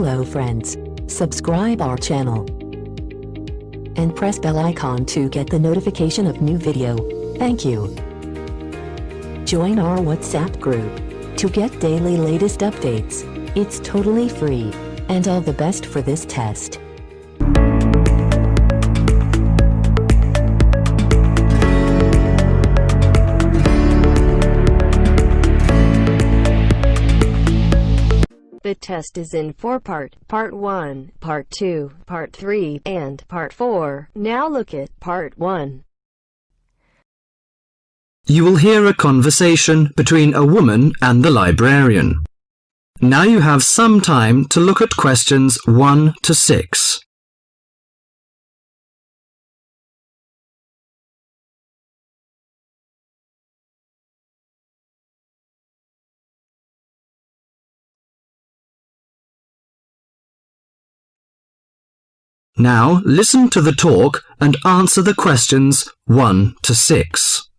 Hello friends, subscribe our channel and press bell icon to get the notification of new video. Thank you. Join our WhatsApp group to get daily latest updates. It's totally free, and all the best for this test. The test is in 4-part, Part 1, Part 2, Part 3, and Part 4. Now look at Part 1. You will hear a conversation between a woman and the librarian. Now you have some time to look at questions 1 to 6. Now listen to the talk and answer the questions 1 to 6.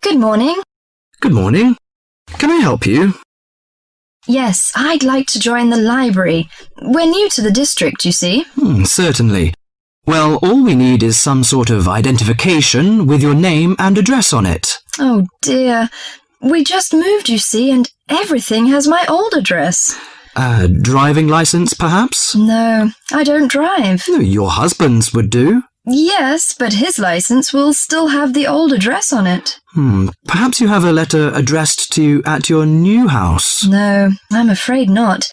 Good morning. Good morning. Can I help you? Yes, I'd like to join the library. We're new to the district, you see. Certainly. Well, all we need is some sort of identification with your name and address on it. Oh dear. We just moved, you see, and everything has my old address. A driving license, perhaps? No, I don't drive. Your husband's would do. Yes, but his license will still have the old address on it. Perhaps you have a letter addressed to you at your new house. No, I'm afraid not.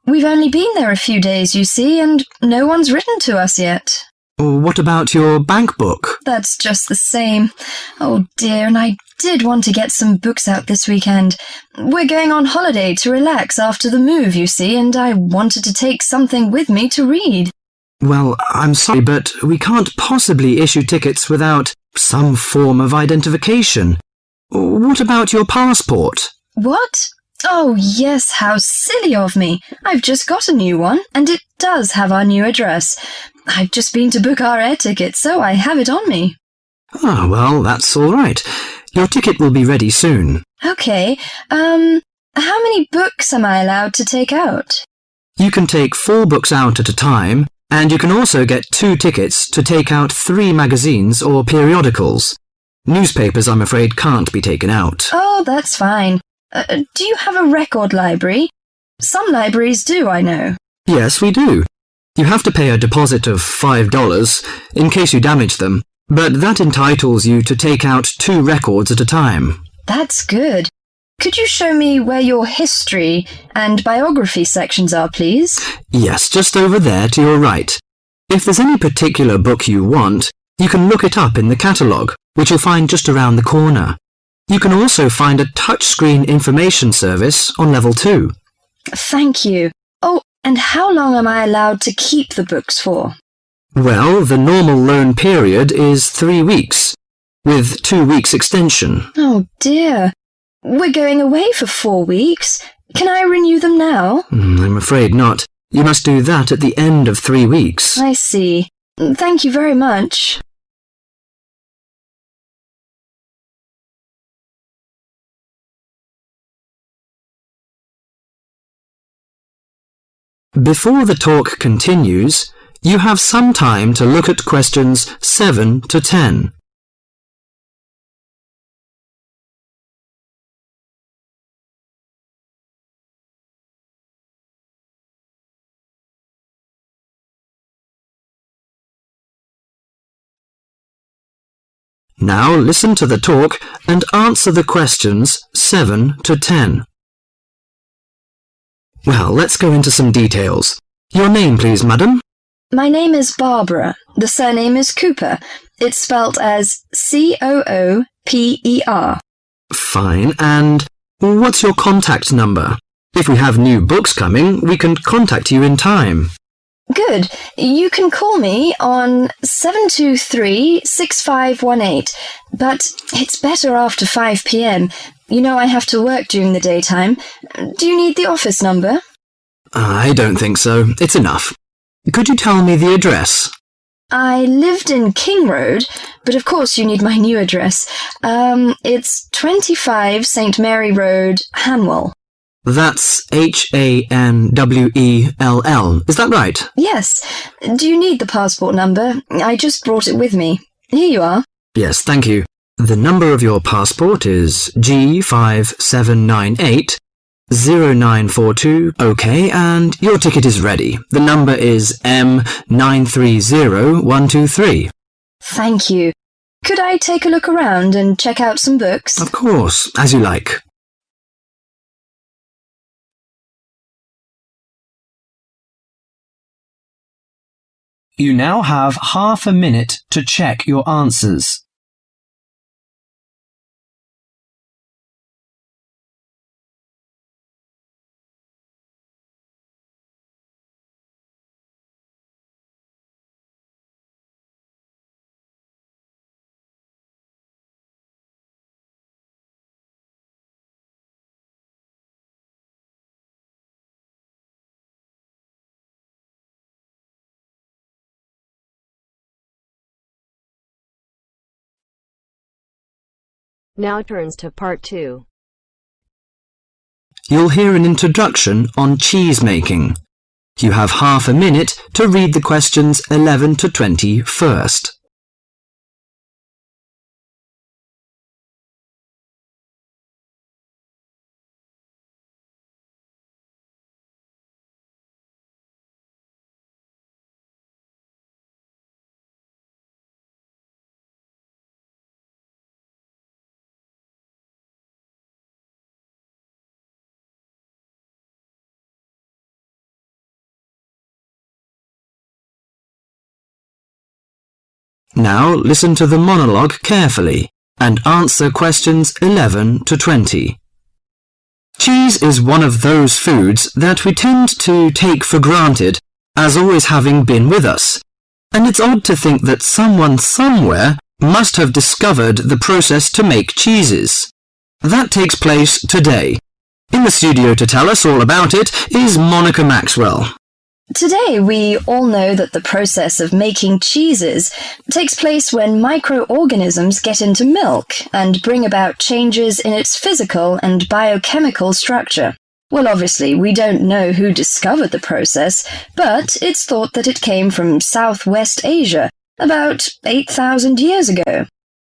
We've only been there a few days, you see, and no one's written to us yet. What about your bank book? That's just the same. Oh dear, and I did want to get some books out this weekend. We're going on holiday to relax after the move, you see, and I wanted to take something with me to read. Well, I'm sorry, but we can't possibly issue tickets without some form of identification. What about your passport? What? Oh yes, how silly of me. I've just got a new one, and it does have our new address. I've just been to book our air ticket, so I have it on me. Well, that's all right. Your ticket will be ready soon. Okay, how many books am I allowed to take out? You can take 4 books out at a time, and you can also get 2 tickets to take out 3 magazines or periodicals. Newspapers, I'm afraid, can't be taken out. Oh, that's fine. Do you have a record library? Some libraries do, I know. Yes, we do. You have to pay a deposit of $5 in case you damage them, but that entitles you to take out 2 records at a time. That's good. Could you show me where your history and biography sections are, please? Yes, just over there to your right. If there's any particular book you want, you can look it up in the catalogue, which you'll find just around the corner. You can also find a touchscreen information service on level 2. Thank you. Oh, and how long am I allowed to keep the books for? Well, the normal loan period is 3 weeks, with 2 weeks extension. Oh dear. We're going away for 4 weeks. Can I renew them now? I'm afraid not. You must do that at the end of 3 weeks. I see. Thank you very much. Before the talk continues, you have some time to look at questions 7 to 10. Now listen to the talk and answer the questions 7 to 10. Well, let's go into some details. Your name, please, madam? My name is Barbara. The surname is Cooper. It's spelt as Cooper. Fine. And what's your contact number? If we have new books coming, we can contact you in time. Good. You can call me on 723-6518, but it's better after 5 p.m. You know I have to work during the daytime. Do you need the office number? I don't think so. It's enough. Could you tell me the address? I lived in King Road, but of course you need my new address. It's 25 St. Mary Road, Hanwell. That's Hanwell. Is that right? Yes. Do you need the passport number? I just brought it with me. Here you are. Yes, thank you. The number of your passport is G5798-0942. OK, and your ticket is ready. The number is M930123. Thank you. Could I take a look around and check out some books? Of course, as you like. You now have half a minute to check your answers. Now turns to part 2. You'll hear an introduction on cheese making. You have half a minute to read the questions 11 to 20 first. Now listen to the monologue carefully and answer questions 11 to 20. Cheese is one of those foods that we tend to take for granted as always having been with us, and it's odd to think that someone somewhere must have discovered the process to make cheeses. That takes place today. In the studio to tell us all about it is Monica Maxwell. Today, we all know that the process of making cheeses takes place when microorganisms get into milk and bring about changes in its physical and biochemical structure. Well, obviously, we don't know who discovered the process, but it's thought that it came from Southwest Asia about 8,000 years ago.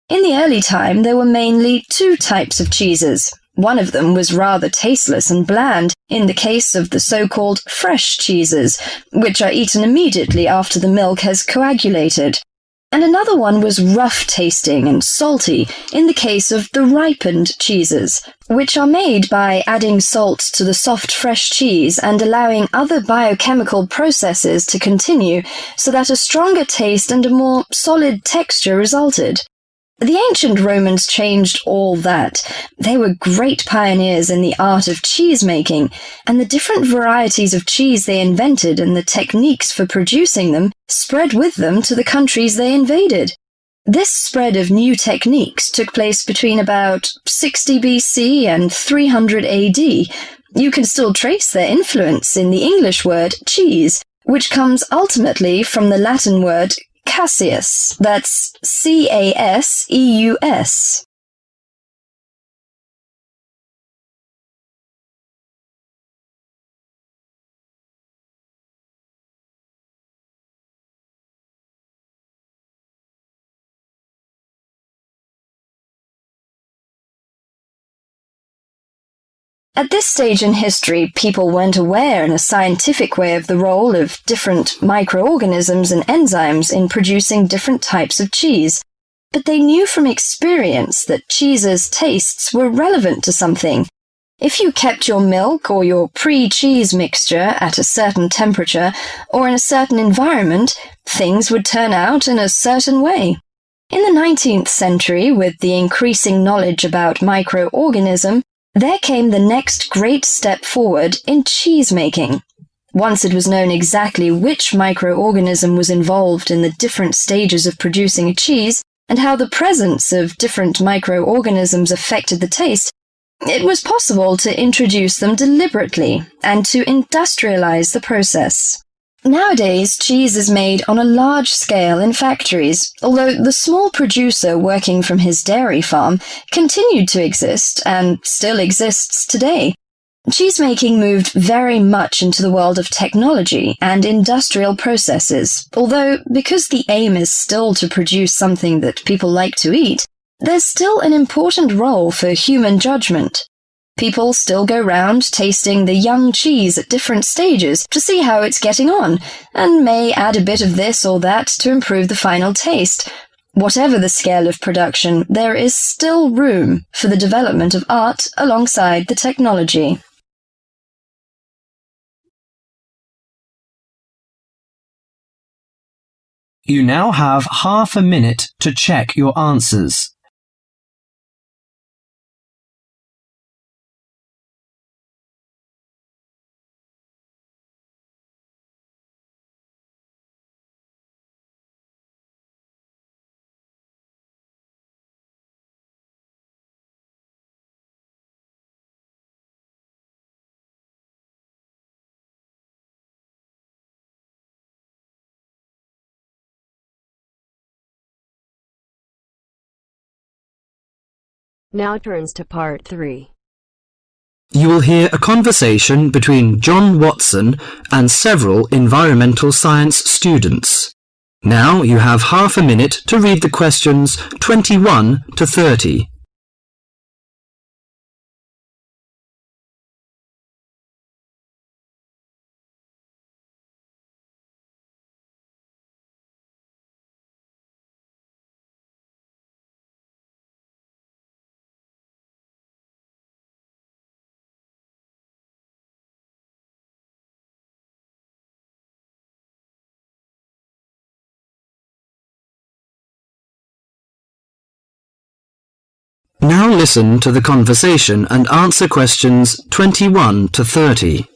In the early time, there were mainly two types of cheeses. One of them was rather tasteless and bland, in the case of the so-called fresh cheeses, which are eaten immediately after the milk has coagulated. And another one was rough-tasting and salty, in the case of the ripened cheeses, which are made by adding salt to the soft fresh cheese and allowing other biochemical processes to continue so that a stronger taste and a more solid texture resulted. The ancient Romans changed all that. They were great pioneers in the art of cheese making, and the different varieties of cheese they invented and the techniques for producing them spread with them to the countries they invaded. This spread of new techniques took place between about 60 BC and 300 AD. You can still trace their influence in the English word cheese, which comes ultimately from the Latin word Caseus, that's C-A-S-E-U-S. At this stage in history, people weren't aware in a scientific way of the role of different microorganisms and enzymes in producing different types of cheese, but they knew from experience that cheese's tastes were relevant to something. If you kept your milk or your pre-cheese mixture at a certain temperature or in a certain environment, things would turn out in a certain way. In the 19th century, with the increasing knowledge about microorganism, there came the next great step forward in cheese making. Once it was known exactly which microorganism was involved in the different stages of producing a cheese and how the presence of different microorganisms affected the taste, it was possible to introduce them deliberately and to industrialize the process. Nowadays, cheese is made on a large scale in factories, although the small producer working from his dairy farm continued to exist and still exists today. Cheesemaking moved very much into the world of technology and industrial processes, although because the aim is still to produce something that people like to eat, there's still an important role for human judgment. People still go round tasting the young cheese at different stages to see how it's getting on, and may add a bit of this or that to improve the final taste. Whatever the scale of production, there is still room for the development of art alongside the technology. You now have half a minute to check your answers. Now turns to part 3. You will hear a conversation between John Watson and several environmental science students. Now you have half a minute to read the questions 21 to 30. Now listen to the conversation and answer questions 21 to 30.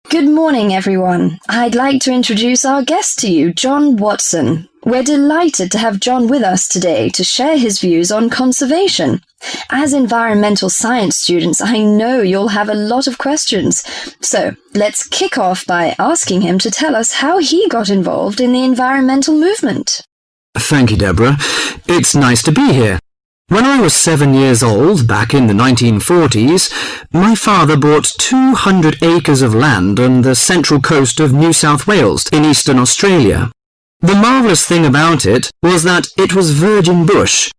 Good morning, everyone. I'd like to introduce our guest to you, John Watson. We're delighted to have John with us today to share his views on conservation. As environmental science students, I know you'll have a lot of questions. So let's kick off by asking him to tell us how he got involved in the environmental movement. Thank you, Deborah. It's nice to be here. When I was 7 years old, back in the 1940s, my father bought 200 acres of land on the central coast of New South Wales in eastern Australia. The marvellous thing about it was that it was virgin bush.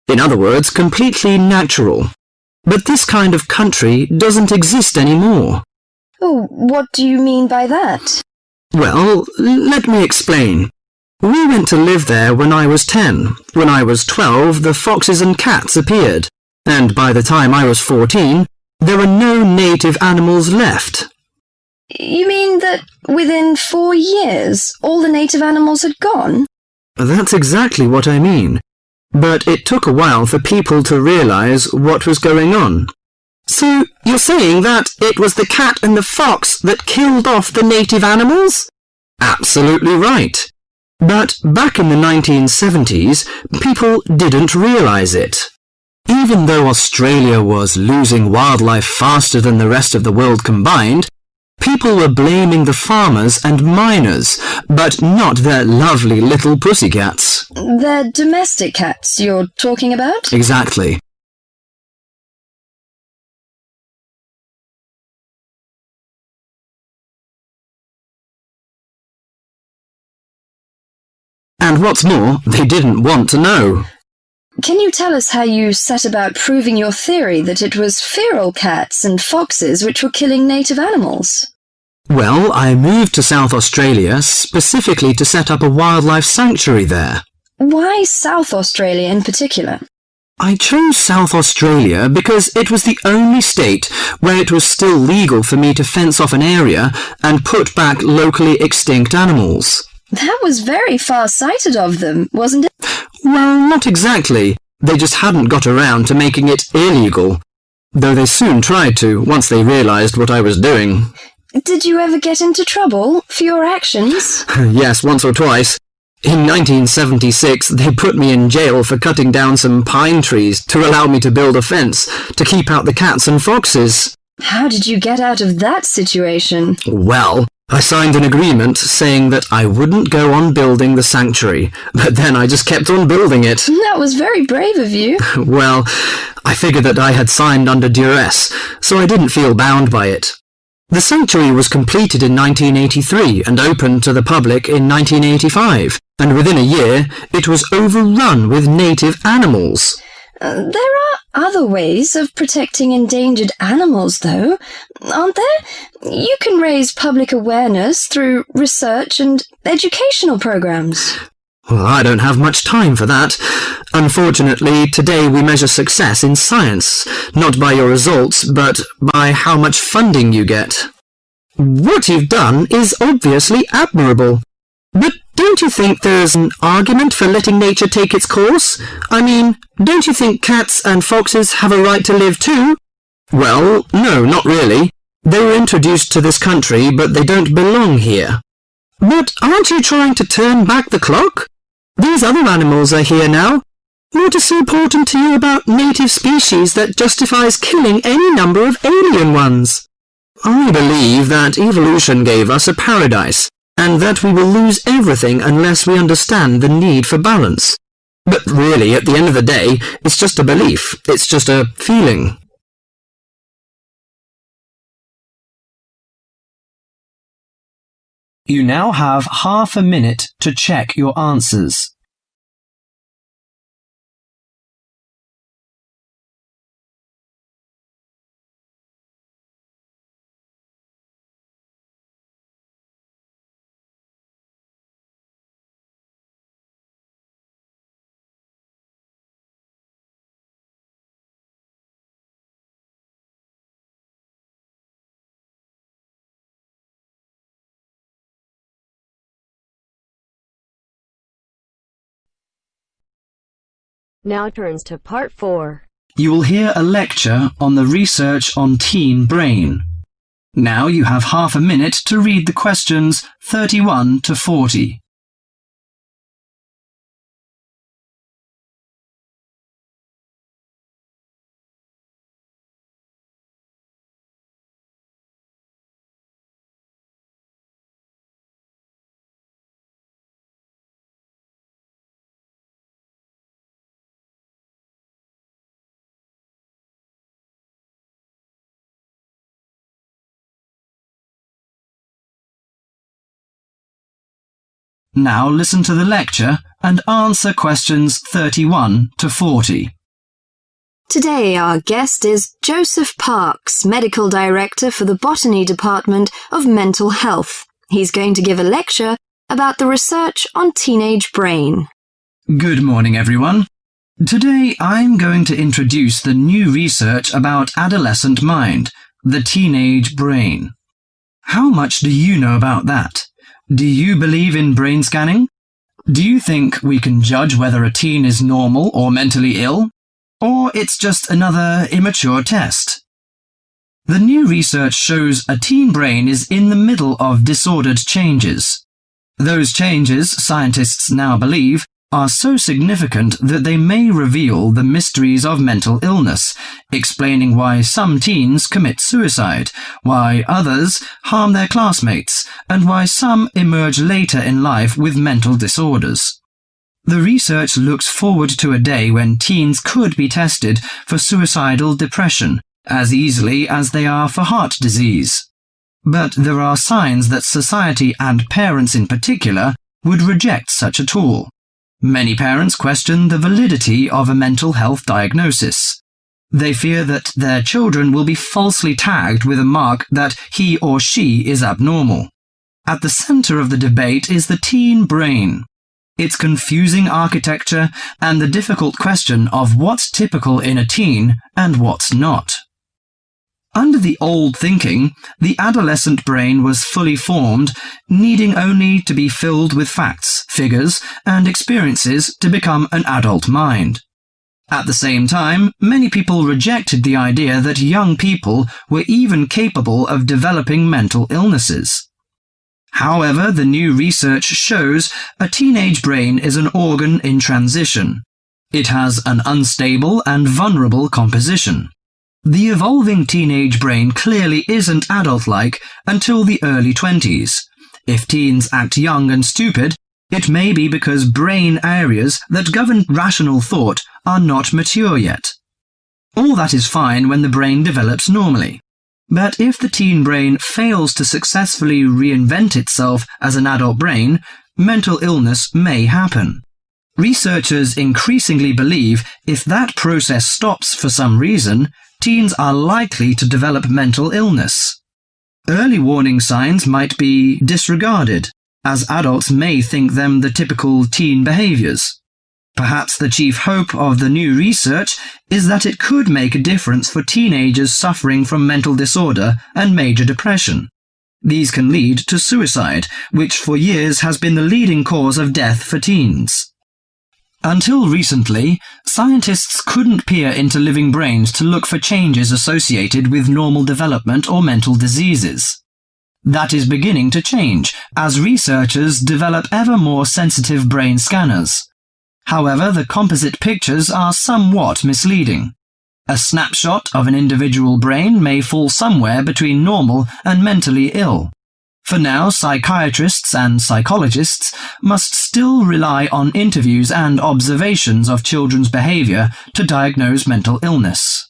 In other words, completely natural. But this kind of country doesn't exist anymore. Oh, what do you mean by that? Well, let me explain. We went to live there when I was 10. When I was 12, the foxes and cats appeared, and by the time I was 14, there were no native animals left. You mean that within 4 years, all the native animals had gone? That's exactly what I mean. But it took a while for people to realise what was going on. So, you're saying that it was the cat and the fox that killed off the native animals? Absolutely right. But back in the 1970s, people didn't realise it. Even though Australia was losing wildlife faster than the rest of the world combined, people were blaming the farmers and miners, but not their lovely little pussycats. They're domestic cats you're talking about? Exactly. And what's more, they didn't want to know. Can you tell us how you set about proving your theory that it was feral cats and foxes which were killing native animals? Well, I moved to South Australia specifically to set up a wildlife sanctuary there. Why South Australia in particular? I chose South Australia because it was the only state where it was still legal for me to fence off an area and put back locally extinct animals. That was very far-sighted of them, wasn't it? Well, not exactly. They just hadn't got around to making it illegal. Though they soon tried to, once they realised what I was doing. Did you ever get into trouble for your actions? Yes, once or twice. In 1976, they put me in jail for cutting down some pine trees to allow me to build a fence to keep out the cats and foxes. How did you get out of that situation? Well, I signed an agreement saying that I wouldn't go on building the sanctuary, but then I just kept on building it. That was very brave of you. Well, I figured that I had signed under duress, so I didn't feel bound by it. The sanctuary was completed in 1983 and opened to the public in 1985, and within a year it was overrun with native animals. There are other ways of protecting endangered animals, though, aren't there? You can raise public awareness through research and educational programs. Well, I don't have much time for that. Unfortunately, today we measure success in science, not by your results, but by how much funding you get. What you've done is obviously admirable. But don't you think there's an argument for letting nature take its course? I mean, don't you think cats and foxes have a right to live too? Well, no, not really. They were introduced to this country, but they don't belong here. But aren't you trying to turn back the clock? These other animals are here now. What is so important to you about native species that justifies killing any number of alien ones? I believe that evolution gave us a paradise, and that we will lose everything unless we understand the need for balance. But really, at the end of the day, it's just a belief. It's just a feeling. You now have half a minute to check your answers. Now turns to part 4. You will hear a lecture on the research on teen brain. Now you have half a minute to read the questions 31 to 40. Now listen to the lecture and answer questions 31 to 40. Today our guest is Joseph Parks, Medical Director for the Botany Department of Mental Health. He's going to give a lecture about the research on teenage brain. Good morning, everyone. Today I'm going to introduce the new research about adolescent mind, the teenage brain. How much do you know about that? Do you believe in brain scanning? Do you think we can judge whether a teen is normal or mentally ill? Or it's just another immature test? The new research shows a teen brain is in the middle of disordered changes. Those changes, scientists now believe, are so significant that they may reveal the mysteries of mental illness, explaining why some teens commit suicide, why others harm their classmates, and why some emerge later in life with mental disorders. The research looks forward to a day when teens could be tested for suicidal depression as easily as they are for heart disease. But there are signs that society and parents in particular would reject such a tool. Many parents question the validity of a mental health diagnosis. They fear that their children will be falsely tagged with a mark that he or she is abnormal. At the center of the debate is the teen brain, its confusing architecture, and the difficult question of what's typical in a teen and what's not. Under the old thinking, the adolescent brain was fully formed, needing only to be filled with facts, figures, and experiences to become an adult mind. At the same time, many people rejected the idea that young people were even capable of developing mental illnesses. However, the new research shows a teenage brain is an organ in transition. It has an unstable and vulnerable composition. The evolving teenage brain clearly isn't adult-like until the early 20s. If teens act young and stupid, it may be because brain areas that govern rational thought are not mature yet. All that is fine when the brain develops normally. But if the teen brain fails to successfully reinvent itself as an adult brain, mental illness may happen. Researchers increasingly believe if that process stops for some reason, teens are likely to develop mental illness. Early warning signs might be disregarded, as adults may think them the typical teen behaviors. Perhaps the chief hope of the new research is that it could make a difference for teenagers suffering from mental disorder and major depression. These can lead to suicide, which for years has been the leading cause of death for teens. Until recently, scientists couldn't peer into living brains to look for changes associated with normal development or mental diseases. That is beginning to change as researchers develop ever more sensitive brain scanners. However, the composite pictures are somewhat misleading. A snapshot of an individual brain may fall somewhere between normal and mentally ill. For now, psychiatrists and psychologists must still rely on interviews and observations of children's behavior to diagnose mental illness.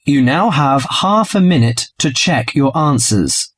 You now have half a minute to check your answers.